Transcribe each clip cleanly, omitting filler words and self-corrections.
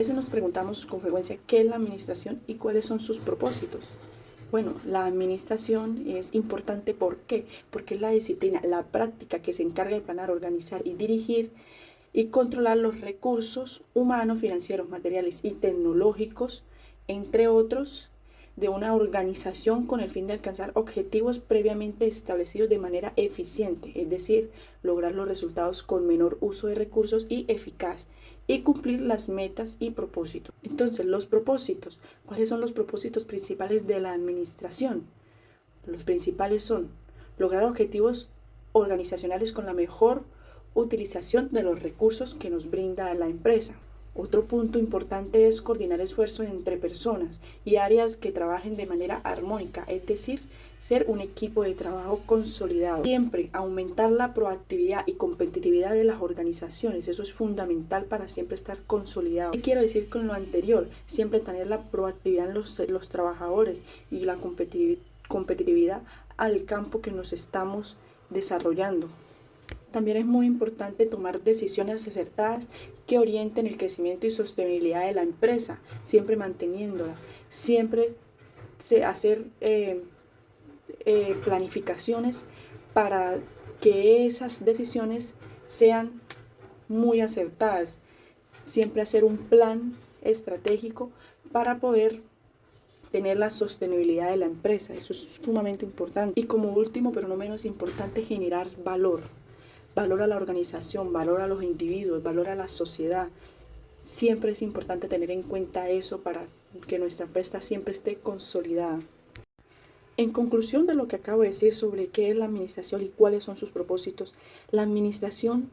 Eso nos preguntamos con frecuencia qué es la administración y cuáles son sus propósitos. Bueno, la administración es importante, ¿por qué? Porque es la disciplina, la práctica que se encarga de planear, organizar y dirigir y controlar los recursos humanos, financieros, materiales y tecnológicos, entre otros, de una organización con el fin de alcanzar objetivos previamente establecidos de manera eficiente, es decir, lograr los resultados con menor uso de recursos y eficaz, y cumplir las metas y propósitos. Entonces, los propósitos, ¿cuáles son los propósitos principales de la administración? Los principales son lograr objetivos organizacionales con la mejor utilización de los recursos que nos brinda la empresa. Otro punto importante es coordinar esfuerzos entre personas y áreas que trabajen de manera armónica, es decir, ser un equipo de trabajo consolidado. Siempre aumentar la proactividad y competitividad de las organizaciones, eso es fundamental para siempre estar consolidado. ¿Qué quiero decir con lo anterior? Siempre tener la proactividad en los trabajadores y la competitividad al campo que nos estamos desarrollando. También es muy importante tomar decisiones acertadas que orienten el crecimiento y sostenibilidad de la empresa, siempre manteniéndola, siempre hacer planificaciones para que esas decisiones sean muy acertadas, siempre hacer un plan estratégico para poder tener la sostenibilidad de la empresa, eso es sumamente importante. Y como último, pero no menos importante, generar valor. Valor a la organización, valor a los individuos, valor a la sociedad. Siempre es importante tener en cuenta eso para que nuestra empresa siempre esté consolidada. En conclusión de lo que acabo de decir sobre qué es la administración y cuáles son sus propósitos, la administración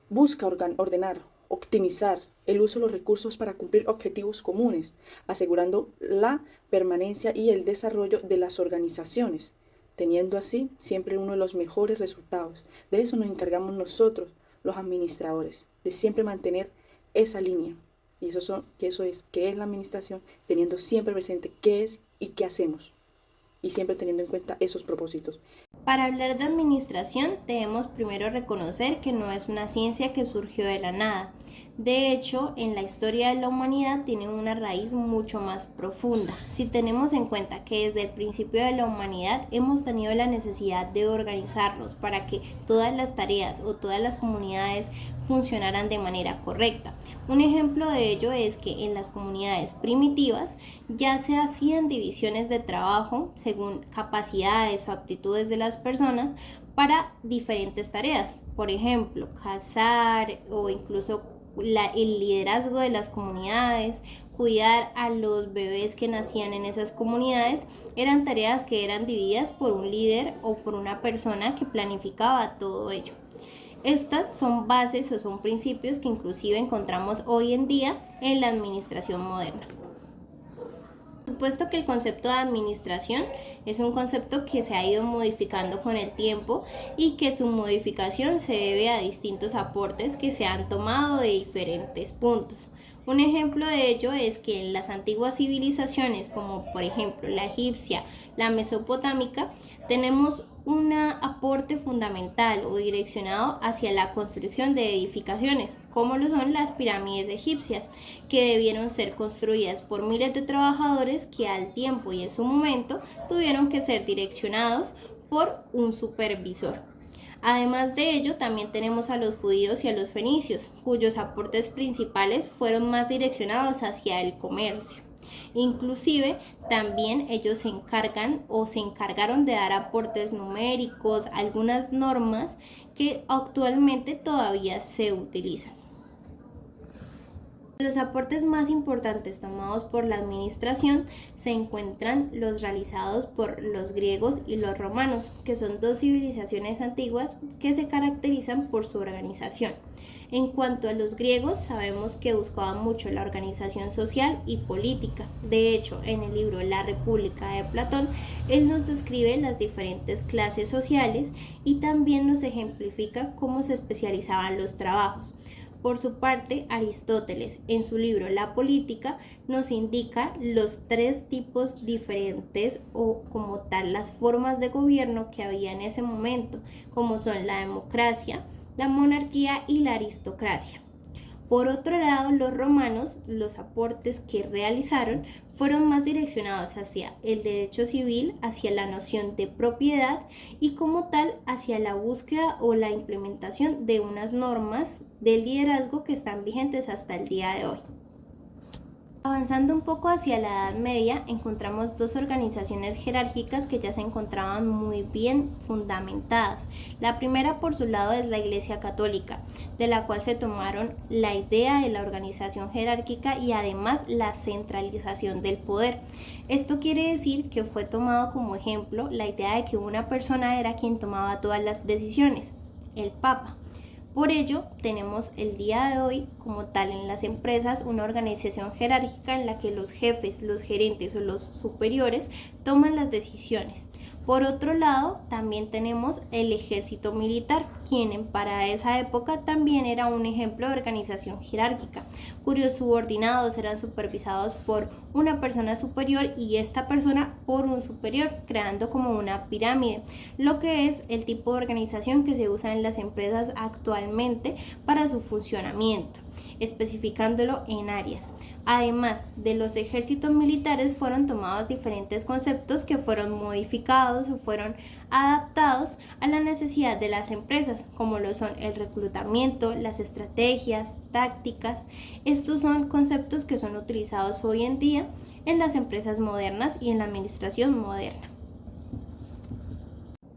busca ordenar, optimizar el uso de los recursos para cumplir objetivos comunes, asegurando la permanencia y el desarrollo de las organizaciones, teniendo así siempre uno de los mejores resultados. De eso nos encargamos nosotros, los administradores, de siempre mantener esa línea. Y eso es qué es la administración, teniendo siempre presente qué es y qué hacemos, y siempre teniendo en cuenta esos propósitos. Para hablar de administración, debemos primero reconocer que no es una ciencia que surgió de la nada. De hecho, en la historia de la humanidad tiene una raíz mucho más profunda. Si tenemos en cuenta que desde el principio de la humanidad hemos tenido la necesidad de organizarnos para que todas las tareas o todas las comunidades funcionaran de manera correcta. Un ejemplo de ello es que en las comunidades primitivas ya se hacían divisiones de trabajo según capacidades o aptitudes de las personas para diferentes tareas. Por ejemplo, cazar o incluso el liderazgo de las comunidades, cuidar a los bebés que nacían en esas comunidades, eran tareas que eran divididas por un líder o por una persona que planificaba todo ello. Estas son bases o son principios que inclusive encontramos hoy en día en la administración moderna. Por supuesto que el concepto de administración es un concepto que se ha ido modificando con el tiempo y que su modificación se debe a distintos aportes que se han tomado de diferentes puntos. Un ejemplo de ello es que en las antiguas civilizaciones, como por ejemplo la egipcia, la mesopotámica, tenemos un aporte fundamental o direccionado hacia la construcción de edificaciones, como lo son las pirámides egipcias, que debieron ser construidas por miles de trabajadores que al tiempo y en su momento tuvieron que ser direccionados por un supervisor. Además de ello, también tenemos a los judíos y a los fenicios, cuyos aportes principales fueron más direccionados hacia el comercio. Inclusive, también ellos se encargan o se encargaron de dar aportes numéricos, algunas normas que actualmente todavía se utilizan. Los aportes más importantes tomados por la administración se encuentran los realizados por los griegos y los romanos, que son dos civilizaciones antiguas que se caracterizan por su organización. En cuanto a los griegos, sabemos que buscaban mucho la organización social y política. De hecho, en el libro La República de Platón, él nos describe las diferentes clases sociales y también nos ejemplifica cómo se especializaban los trabajos. Por su parte, Aristóteles, en su libro La Política, nos indica los tres tipos diferentes o como tal las formas de gobierno que había en ese momento, como son la democracia, la monarquía y la aristocracia. Por otro lado, los romanos, los aportes que realizaron fueron más direccionados hacia el derecho civil, hacia la noción de propiedad y como tal hacia la búsqueda o la implementación de unas normas de liderazgo que están vigentes hasta el día de hoy. Avanzando un poco hacia la Edad Media, encontramos dos organizaciones jerárquicas que ya se encontraban muy bien fundamentadas. La primera, por su lado, es la Iglesia Católica, de la cual se tomaron la idea de la organización jerárquica y además la centralización del poder. Esto quiere decir que fue tomado como ejemplo la idea de que una persona era quien tomaba todas las decisiones, el Papa. Por ello, tenemos el día de hoy, como tal en las empresas, una organización jerárquica en la que los jefes, los gerentes o los superiores toman las decisiones. Por otro lado, también tenemos el ejército militar, quien para esa época también era un ejemplo de organización jerárquica, cuyos subordinados eran supervisados por una persona superior y esta persona por un superior, creando como una pirámide, lo que es el tipo de organización que se usa en las empresas actualmente para su funcionamiento, especificándolo en áreas. Además de los ejércitos militares, fueron tomados diferentes conceptos que fueron modificados o fueron adaptados a la necesidad de las empresas, como lo son el reclutamiento, las estrategias, tácticas. Estos son conceptos que son utilizados hoy en día en las empresas modernas y en la administración moderna.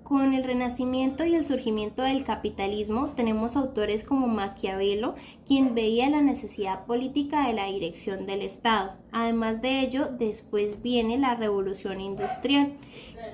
Con el renacimiento y el surgimiento del capitalismo, tenemos autores como Maquiavelo, quien veía la necesidad política de la dirección del Estado. Además de ello, después viene la Revolución Industrial,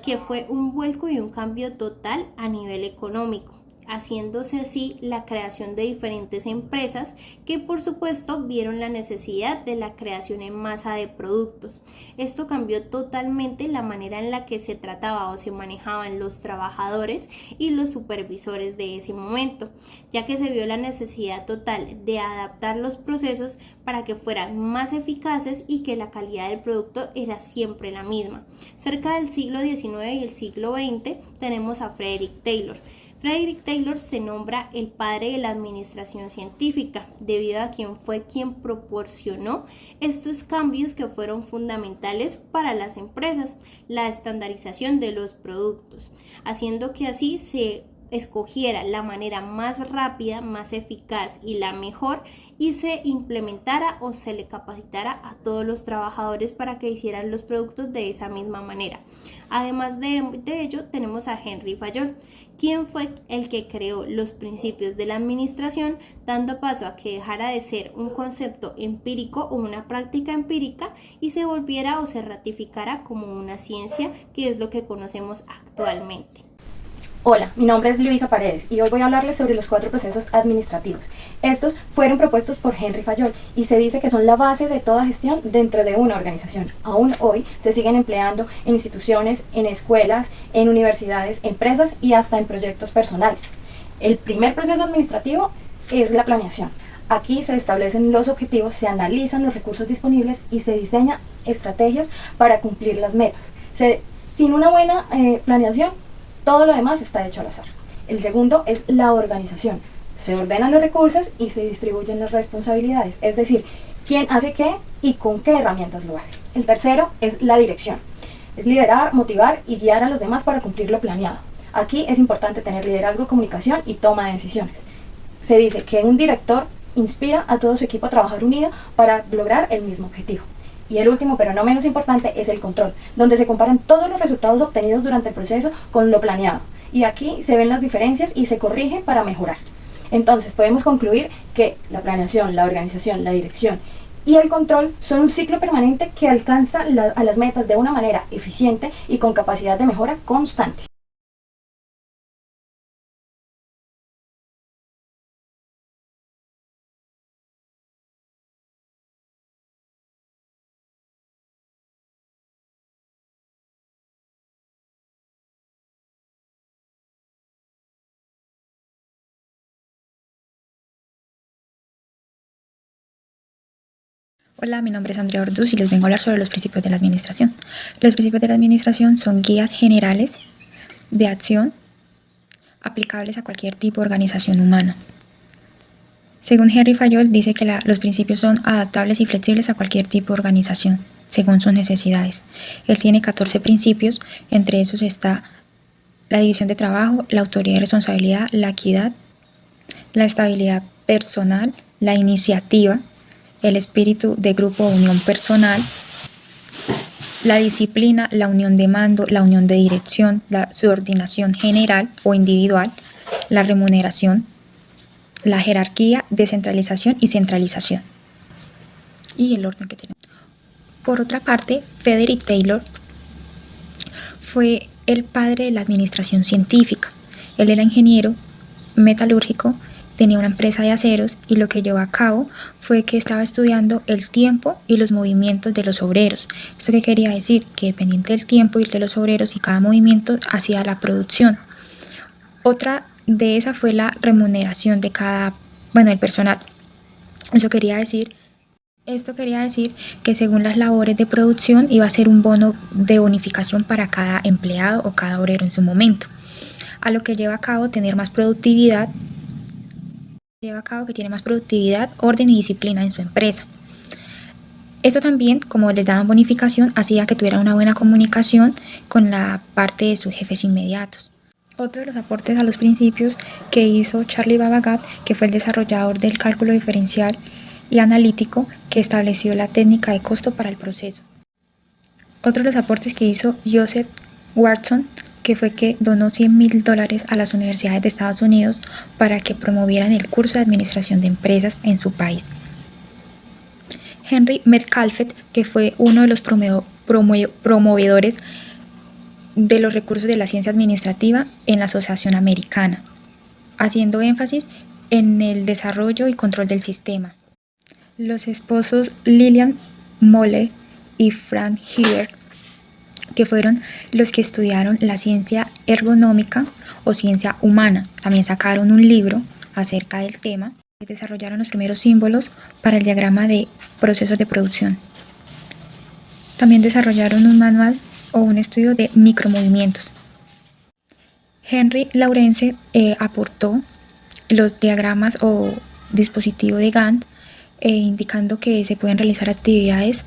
que fue un vuelco y un cambio total a nivel económico, haciéndose así la creación de diferentes empresas que por supuesto vieron la necesidad de la creación en masa de productos. Esto cambió totalmente la manera en la que se trataba o se manejaban los trabajadores y los supervisores de ese momento, ya que se vio la necesidad total de adaptar los procesos para que fueran más eficaces y que la calidad del producto era siempre la misma. Cerca del siglo XIX y el siglo XX tenemos a Frederick Taylor. Frederick Taylor se nombra el padre de la administración científica, debido a quien fue quien proporcionó estos cambios que fueron fundamentales para las empresas, la estandarización de los productos, haciendo que así se escogiera la manera más rápida, más eficaz y la mejor y se implementara o se le capacitara a todos los trabajadores para que hicieran los productos de esa misma manera. Además de ello, tenemos a Henry Fayol, quien fue el que creó los principios de la administración, dando paso a que dejara de ser un concepto empírico o una práctica empírica y se volviera o se ratificara como una ciencia, que es lo que conocemos actualmente. Hola, mi nombre es Luisa Paredes y hoy voy a hablarles sobre los 4 procesos administrativos. Estos fueron propuestos por Henry Fayol y se dice que son la base de toda gestión dentro de una organización. Aún hoy se siguen empleando en instituciones, en escuelas, en universidades, empresas y hasta en proyectos personales. El primer proceso administrativo es la planeación. Aquí se establecen los objetivos, se analizan los recursos disponibles y se diseñan estrategias para cumplir las metas. Sin una buena planeación, todo lo demás está hecho al azar. El segundo es la organización. Se ordenan los recursos y se distribuyen las responsabilidades, es decir, quién hace qué y con qué herramientas lo hace. El tercero es la dirección. Es liderar, motivar y guiar a los demás para cumplir lo planeado. Aquí es importante tener liderazgo, comunicación y toma de decisiones. Se dice que un director inspira a todo su equipo a trabajar unido para lograr el mismo objetivo. Y el último, pero no menos importante, es el control, donde se comparan todos los resultados obtenidos durante el proceso con lo planeado. Y aquí se ven las diferencias y se corrigen para mejorar. Entonces podemos concluir que la planeación, la organización, la dirección y el control son un ciclo permanente que alcanza a las metas de una manera eficiente y con capacidad de mejora constante. Hola, mi nombre es Andrea Orduz y les vengo a hablar sobre los principios de la administración. Los principios de la administración son guías generales de acción aplicables a cualquier tipo de organización humana. Según Henry Fayol, dice que los principios son adaptables y flexibles a cualquier tipo de organización, según sus necesidades. Él tiene 14 principios, entre esos está la división de trabajo, la autoridad y responsabilidad, la equidad, la estabilidad personal, la iniciativa, el espíritu de grupo o unión personal, la disciplina, la unión de mando, la unión de dirección, la subordinación general o individual, la remuneración, la jerarquía, descentralización y centralización. Y el orden que tenemos. Por otra parte, Frederick Taylor fue el padre de la administración científica. Él era ingeniero metalúrgico, tenía una empresa de aceros y lo que llevó a cabo fue que estaba estudiando el tiempo y los movimientos de los obreros. ¿Esto qué quería decir? Que dependiente del tiempo y de los obreros y cada movimiento hacía la producción. Otra de esa fue la remuneración de el personal. Esto quería decir que según las labores de producción iba a ser un bono de bonificación para cada empleado o cada obrero en su momento, a lo que lleva a cabo que tiene más productividad, orden y disciplina en su empresa. Esto también, como les daban bonificación, hacía que tuviera una buena comunicación con la parte de sus jefes inmediatos. Otro de los aportes a los principios que hizo Charlie Babbage, que fue el desarrollador del cálculo diferencial y analítico, que estableció la técnica de costo para el proceso. Otro de los aportes que hizo Joseph Watson, que fue que donó $100,000 a las universidades de Estados Unidos para que promovieran el curso de administración de empresas en su país. Henry Metcalfe, que fue uno de los promovedores de los recursos de la ciencia administrativa en la Asociación Americana, haciendo énfasis en el desarrollo y control del sistema. Los esposos Lillian Moller y Frank Heber, que fueron los que estudiaron la ciencia ergonómica o ciencia humana, también sacaron un libro acerca del tema y desarrollaron los primeros símbolos para el diagrama de procesos de producción. También desarrollaron un manual o un estudio de micromovimientos. Henry Lawrence aportó los diagramas o dispositivo de Gantt, indicando que se pueden realizar actividades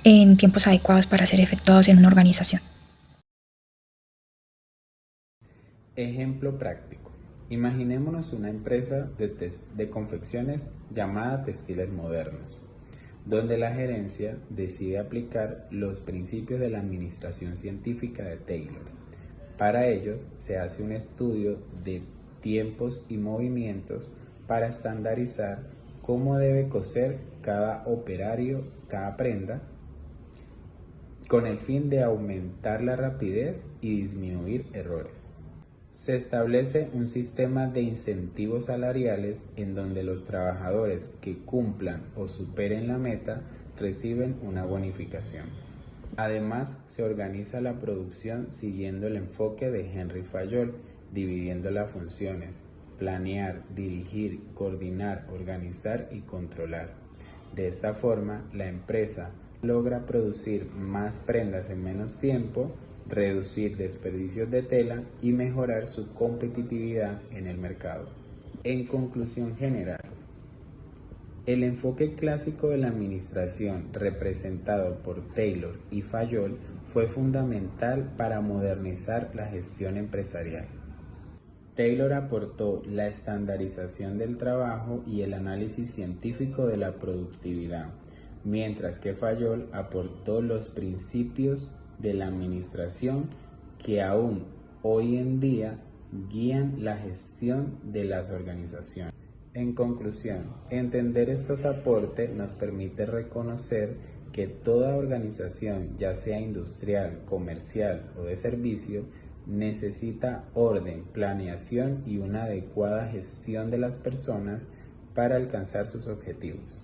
en tiempos adecuados para ser efectuados en una organización. Ejemplo práctico. Imaginémonos una empresa de confecciones llamada Textiles Modernos, donde la gerencia decide aplicar los principios de la administración científica de Taylor. Para ellos se hace un estudio de tiempos y movimientos para estandarizar cómo debe coser cada operario cada prenda, con el fin de aumentar la rapidez y disminuir errores. Se establece un sistema de incentivos salariales en donde los trabajadores que cumplan o superen la meta reciben una bonificación. Además, se organiza la producción siguiendo el enfoque de Henry Fayol, dividiendo las funciones: planear, dirigir, coordinar, organizar y controlar. De esta forma, la empresa logra producir más prendas en menos tiempo, reducir desperdicios de tela y mejorar su competitividad en el mercado. En conclusión general, el enfoque clásico de la administración representado por Taylor y Fayol fue fundamental para modernizar la gestión empresarial. Taylor aportó la estandarización del trabajo y el análisis científico de la productividad, mientras que Fayol aportó los principios de la administración que aún hoy en día guían la gestión de las organizaciones. En conclusión, entender estos aportes nos permite reconocer que toda organización, ya sea industrial, comercial o de servicio, necesita orden, planeación y una adecuada gestión de las personas para alcanzar sus objetivos.